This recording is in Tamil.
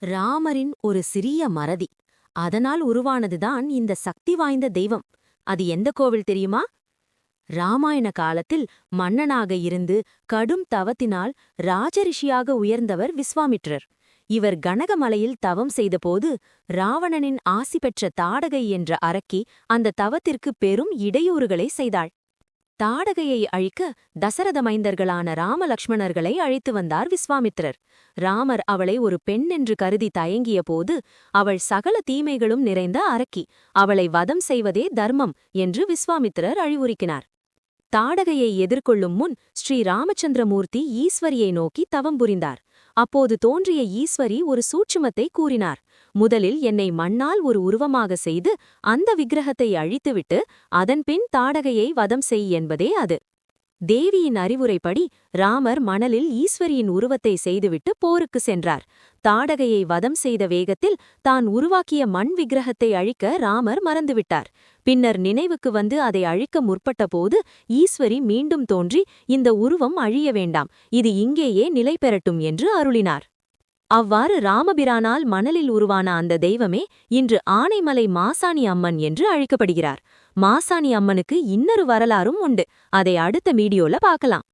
ராமரின் ஒரு சிறிய மறதி. அதனால் உருவானதுதான் இந்த சக்தி வாய்ந்த தெய்வம். அது எந்த கோவில் தெரியுமா? ராமாயண காலத்தில் மன்னனாக இருந்து கடும் தவத்தினால் ராஜரிஷியாக உயர்ந்தவர் விஸ்வாமித்ரர். இவர் கனகமலையில் தவம் செய்தபோது ராவணனின் ஆசி பெற்ற தாடகை என்ற அரக்கி அந்த தவத்திற்கு பெரும் இடையூறுகளை செய்தாள். தாடகையை அழிக்க தசரத மைந்தர்களான ராமலக்ஷ்மணர்களை அழைத்து வந்தார் விஸ்வாமித்திரர். ராமர் அவளை ஒரு பெண் என்று கருதி தயங்கிய போது, அவள் சகல தீமைகளும் நிறைந்த அரக்கி, அவளை வதம் செய்வதே தர்மம் என்று விஸ்வாமித்திரர் அறிவுறுக்கினார். தாடகையை எதிர்கொள்ளும் முன் ஸ்ரீ ராமச்சந்திரமூர்த்தி ஈஸ்வரியை நோக்கி தவம் புரிந்தார். அப்போது தோன்றிய ஈஸ்வரி ஒரு சூட்சுமத்தை கூறினார். முதலில் என்னை மண்ணால் ஒரு உருவமாக செய்து அந்த விக்கிரகத்தை அழித்துவிட்டு அதன்பின் தாடகையை வதம் செய் என்பதே அது. தேவியின் அறிவுரைப்படி ராமர் மணலில் ஈஸ்வரியின் உருவத்தை செய்துவிட்டு போருக்கு சென்றார். தாடகையை வதம் செய்த வேகத்தில் தான் உருவாக்கிய மண் விக்கிரகத்தை அழிக்க ராமர் மறந்துவிட்டார். பின்னர் நினைவுக்கு வந்து அதை அழிக்க முற்பட்டபோது ஈஸ்வரி மீண்டும் தோன்றி, இந்த உருவம் அழிய வேண்டாம், இது இங்கேயே நிலை பெறட்டும் என்று அருளினார். அவ்வாறு ராமபிரானால் மணலில் உருவான அந்த தெய்வமே இன்று ஆனைமலை மாசாணி அம்மன் என்று அழைக்கப்படுகிறார். மாசாணி அம்மனுக்கு இன்னொரு வரலாறும் உண்டு. அதை அடுத்த வீடியோல பார்க்கலாம்.